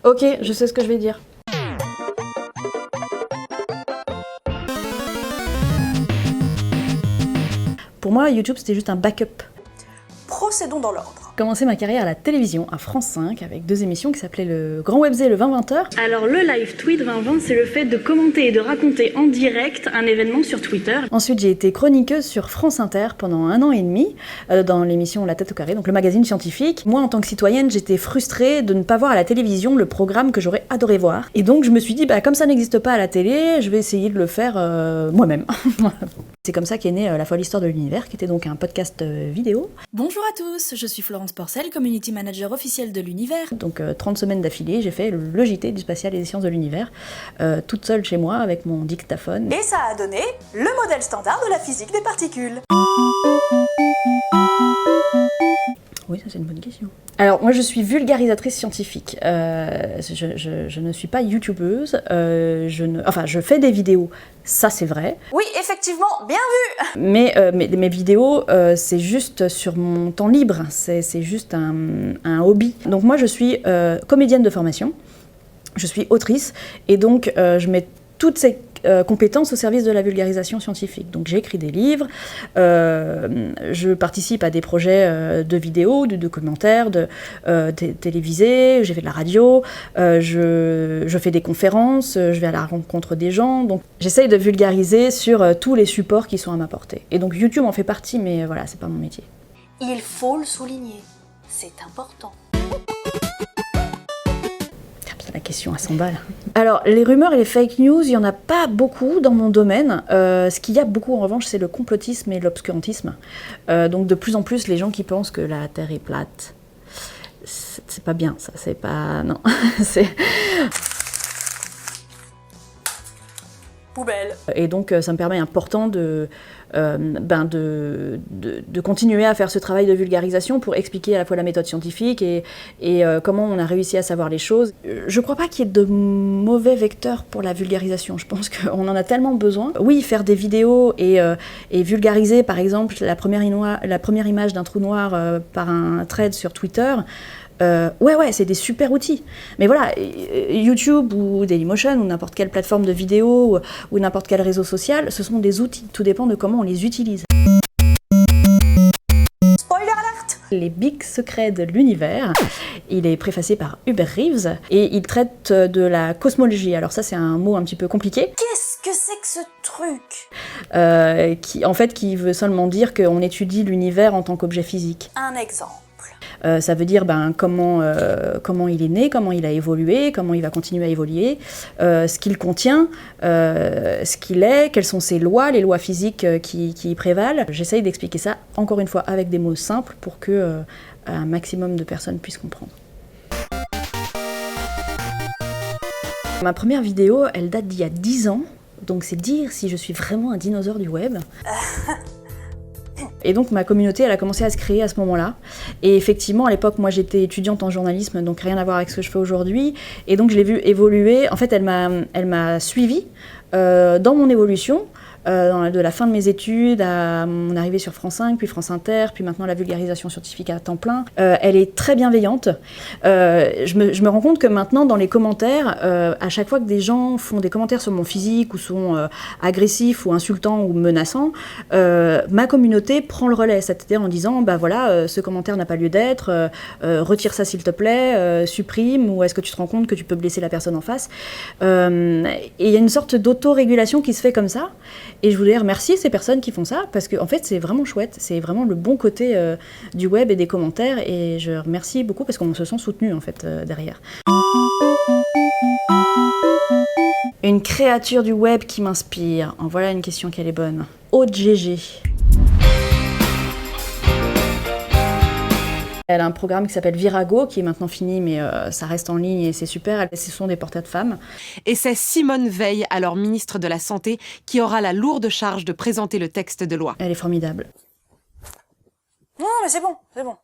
Ok, je sais ce que je vais dire. Pour moi, YouTube, c'était juste un backup. Procédons dans l'ordre. J'ai commencé ma carrière à la télévision, à France 5, avec 2 émissions qui s'appelaient le Grand Webzé et le 20-20h. Alors le live tweet 20-20, c'est le fait de commenter et de raconter en direct un événement sur Twitter. Ensuite, j'ai été chroniqueuse sur France Inter pendant 1 an et demi, dans l'émission La Tête au carré, donc le magazine scientifique. Moi, en tant que citoyenne, j'étais frustrée de ne pas voir à la télévision le programme que j'aurais adoré voir. Et donc, je me suis dit, comme ça n'existe pas à la télé, je vais essayer de le faire moi-même. C'est comme ça qu'est née La Folle Histoire de l'Univers, qui était donc un podcast vidéo. Bonjour à tous, je suis Florence Porcel, Community Manager officielle de l'Univers. Donc 30 semaines d'affilée, j'ai fait le JT du spatial et des sciences de l'univers, toute seule chez moi, avec mon dictaphone. Et ça a donné le modèle standard de la physique des particules. Oui, ça c'est une bonne question. Alors moi je suis vulgarisatrice scientifique, je ne suis pas youtubeuse, je fais des vidéos, ça c'est vrai. Oui, effectivement, bien vu. Mais mes vidéos, c'est juste sur mon temps libre, c'est juste un hobby. Donc moi je suis comédienne de formation, je suis autrice, et donc je mets toutes ces compétences au service de la vulgarisation scientifique. Donc j'ai écrit des livres, je participe à des projets de vidéos, de documentaires, télévisés, j'ai fait de la radio, je fais des conférences, je vais à la rencontre des gens, donc j'essaye de vulgariser sur tous les supports qui sont à ma portée. Et donc YouTube en fait partie, mais voilà, c'est pas mon métier. Il faut le souligner, c'est important. La question à 100 balles. Alors, les rumeurs et les fake news, il n'y en a pas beaucoup dans mon domaine. Ce qu'il y a beaucoup, en revanche, c'est le complotisme et l'obscurantisme. Donc, de plus en plus, les gens qui pensent que la Terre est plate, c'est pas bien, ça. C'est pas... Non. C'est... Poubelle. Et donc, ça me permet important de continuer à faire ce travail de vulgarisation pour expliquer à la fois la méthode scientifique et comment on a réussi à savoir les choses. Je crois pas qu'il y ait de mauvais vecteurs pour la vulgarisation. Je pense qu'on en a tellement besoin. Oui, faire des vidéos et vulgariser, par exemple, la première image d'un trou noir par un thread sur Twitter. Ouais, c'est des super outils. Mais voilà, YouTube ou Dailymotion ou n'importe quelle plateforme de vidéo ou n'importe quel réseau social, ce sont des outils. Tout dépend de comment on les utilise. Spoiler alert. Les big secrets de l'univers, il est préfacé par Hubert Reeves et il traite de la cosmologie. Alors ça, c'est un mot un petit peu compliqué. Qu'est-ce que c'est que ce truc qui veut seulement dire qu'on étudie l'univers en tant qu'objet physique. Un exemple. Ça veut dire comment il est né, comment il a évolué, comment il va continuer à évoluer, ce qu'il contient, ce qu'il est, quelles sont ses lois, les lois physiques qui y prévalent. J'essaye d'expliquer ça, encore une fois, avec des mots simples pour que un maximum de personnes puissent comprendre. Ma première vidéo, elle date d'il y a 10 ans, donc c'est dire si je suis vraiment un dinosaure du web. Et donc ma communauté, elle a commencé à se créer à ce moment-là. Et effectivement, à l'époque, moi j'étais étudiante en journalisme, donc rien à voir avec ce que je fais aujourd'hui. Et donc je l'ai vue évoluer. En fait, elle m'a suivie dans mon évolution. De la fin de mes études à mon arrivée sur France 5, puis France Inter, puis maintenant la vulgarisation scientifique à temps plein. Elle est très bienveillante. Je me rends compte que maintenant, dans les commentaires, à chaque fois que des gens font des commentaires sur mon physique ou sont agressifs ou insultants ou menaçants, ma communauté prend le relais, c'est-à-dire en disant ce commentaire n'a pas lieu d'être, retire ça s'il te plaît, supprime, ou est-ce que tu te rends compte que tu peux blesser la personne en face. Et il y a une sorte d'autorégulation qui se fait comme ça. Et je voulais remercier ces personnes qui font ça, parce que en fait, c'est vraiment chouette. C'est vraiment le bon côté du web et des commentaires. Et je remercie beaucoup parce qu'on se sent soutenu en fait derrière. Une créature du web qui m'inspire. En voilà une question qui est bonne. Aude GG. Elle a un programme qui s'appelle Virago, qui est maintenant fini, mais ça reste en ligne et c'est super. Ce sont des portraits de femmes. Et c'est Simone Veil, alors ministre de la Santé, qui aura la lourde charge de présenter le texte de loi. Elle est formidable. Non, mais c'est bon, c'est bon.